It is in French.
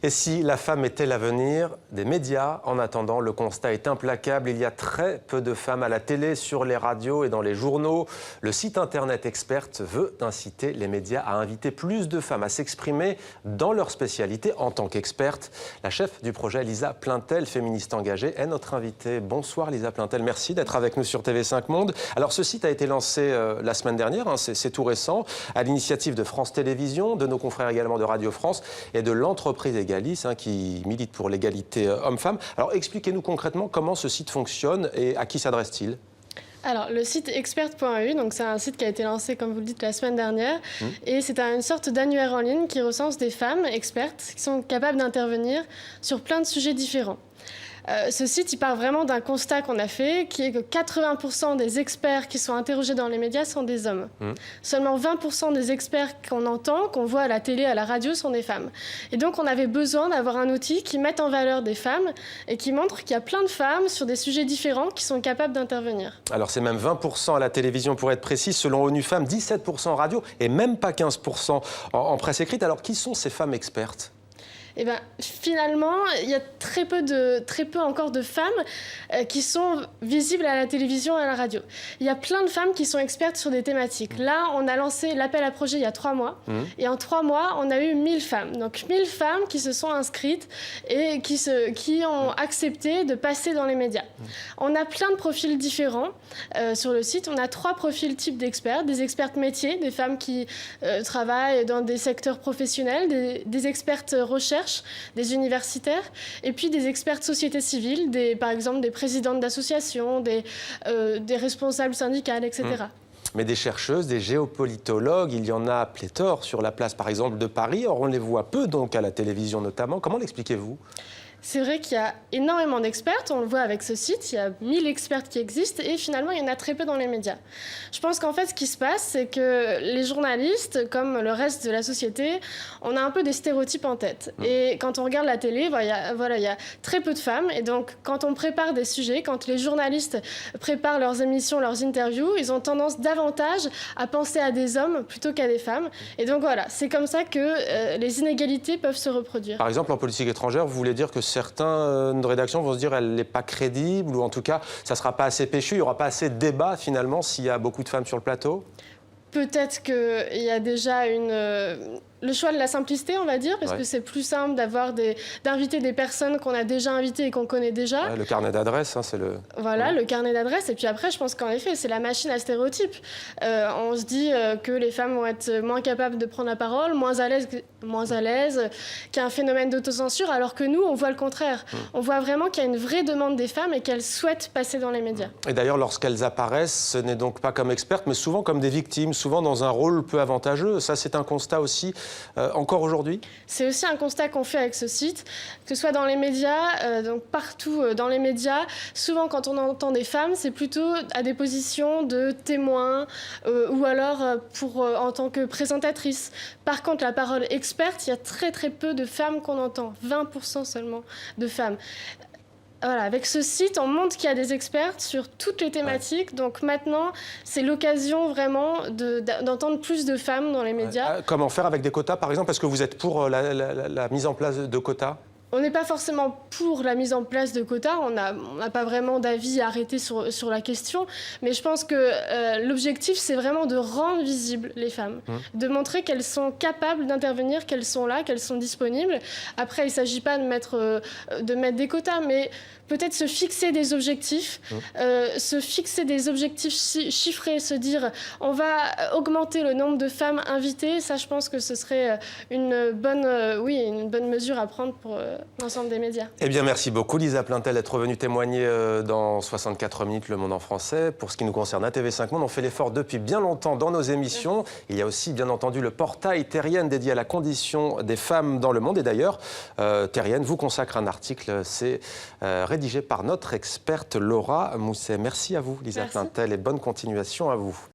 Et si la femme était l'avenir des médias? En attendant, le constat est implacable. Il y a très peu de femmes à la télé, sur les radios et dans les journaux. Le site internet Experte veut inciter les médias à inviter plus de femmes à s'exprimer dans leur spécialité en tant qu'expertes. La chef du projet, Lisa Plaintel, féministe engagée, est notre invitée. Bonsoir Lisa Plaintel, merci d'être avec nous sur TV5 Monde. Alors ce site a été lancé la semaine dernière, c'est tout récent, à l'initiative de France Télévisions, de nos confrères également de Radio France et de l'entreprise Egalis, qui milite pour l'égalité homme-femme. Alors expliquez-nous concrètement comment ce site fonctionne et à qui s'adresse-t-il? Alors, le site experte.eu, donc c'est un site qui a été lancé, comme vous le dites, la semaine dernière. Et c'est une sorte d'annuaire en ligne qui recense des femmes expertes qui sont capables d'intervenir sur plein de sujets différents. Ce site, il part vraiment d'un constat qu'on a fait, qui est que 80% des experts qui sont interrogés dans les médias sont des hommes. Seulement 20% des experts qu'on entend, qu'on voit à la télé, à la radio, sont des femmes. Et donc, on avait besoin d'avoir un outil qui mette en valeur des femmes et qui montre qu'il y a plein de femmes sur des sujets différents qui sont capables d'intervenir. Alors, c'est même 20% à la télévision, pour être précis, selon ONU Femmes, 17% en radio et même pas 15% en presse écrite. Alors, qui sont ces femmes expertes ? Eh bien, finalement, il y a très peu encore de femmes qui sont visibles à la télévision et à la radio. Il y a plein de femmes qui sont expertes sur des thématiques. Là, on a lancé l'appel à projet il y a 3 mois. Et en 3 mois, on a eu 1000 femmes. Donc 1000 femmes qui se sont inscrites et qui ont accepté de passer dans les médias. On a plein de profils différents sur le site. On a 3 profils types d'experts. Des expertes métiers, des femmes qui travaillent dans des secteurs professionnels, des expertes recherche, des universitaires, et puis des experts société civile, par exemple des présidentes d'associations, des responsables syndicales, etc. Mais des chercheuses, des géopolitologues, il y en a pléthore sur la place, par exemple, de Paris. Or, on les voit peu, donc, à la télévision notamment. Comment l'expliquez-vous ? C'est vrai qu'il y a énormément d'expertes, on le voit avec ce site, il y a 1000 expertes qui existent et finalement il y en a très peu dans les médias. Je pense qu'en fait ce qui se passe, c'est que les journalistes, comme le reste de la société, on a un peu des stéréotypes en tête. Et quand on regarde la télé, il y a très peu de femmes et donc quand on prépare des sujets, quand les journalistes préparent leurs émissions, leurs interviews, ils ont tendance davantage à penser à des hommes plutôt qu'à des femmes. Et donc voilà, c'est comme ça que les inégalités peuvent se reproduire. Par exemple, en politique étrangère, vous voulez dire que certaines rédactions vont se dire qu'elle n'est pas crédible ou en tout cas, ça ne sera pas assez péchu, il n'y aura pas assez de débat finalement s'il y a beaucoup de femmes sur le plateau? Peut-être qu'il y a déjà le choix de la simplicité, on va dire, parce que c'est plus simple d'inviter des personnes qu'on a déjà invitées et qu'on connaît déjà. Ouais, le carnet d'adresses, c'est le... Voilà, le carnet d'adresses. Et puis après, je pense qu'en effet, c'est la machine à stéréotypes. On se dit que les femmes vont être moins capables de prendre la parole, moins à l'aise, qu'il y a un phénomène d'autocensure, alors que nous, on voit le contraire. On voit vraiment qu'il y a une vraie demande des femmes et qu'elles souhaitent passer dans les médias. Et d'ailleurs, lorsqu'elles apparaissent, ce n'est donc pas comme expertes, mais souvent comme des victimes, souvent dans un rôle peu avantageux. Ça, c'est un constat aussi, encore aujourd'hui? C'est aussi un constat qu'on fait avec ce site, que ce soit dans les médias, donc partout dans les médias. Souvent, quand on entend des femmes, c'est plutôt à des positions de témoins ou alors en tant que présentatrice. Par contre, la parole experte, il y a très peu de femmes qu'on entend, 20% seulement de femmes. Voilà, avec ce site, on montre qu'il y a des experts sur toutes les thématiques. Donc maintenant, c'est l'occasion vraiment d'entendre plus de femmes dans les médias. Comment faire avec des quotas, par exemple? Est-ce que vous êtes pour la mise en place de quotas? On n'est pas forcément pour la mise en place de quotas, on n'a pas vraiment d'avis arrêté sur la question, mais je pense que l'objectif, c'est vraiment de rendre visibles les femmes, de montrer qu'elles sont capables d'intervenir, qu'elles sont là, qu'elles sont disponibles. Après, il ne s'agit pas de mettre des quotas, mais peut-être se fixer des objectifs, chiffrés, se dire on va augmenter le nombre de femmes invitées. Ça, je pense que ce serait une bonne mesure à prendre pour l'ensemble des médias. Eh bien, merci beaucoup, Lisa Plaintel, d'être venue témoigner dans 64 minutes Le Monde en français. Pour ce qui nous concerne à TV5 Monde, on fait l'effort depuis bien longtemps dans nos émissions. Il y a aussi, bien entendu, le portail Terrienne dédié à la condition des femmes dans le monde. Et d'ailleurs, Terrienne vous consacre un article, c'est rédigé par notre experte Laura Mousset. Merci à vous, Lisa Plaintel, et bonne continuation à vous.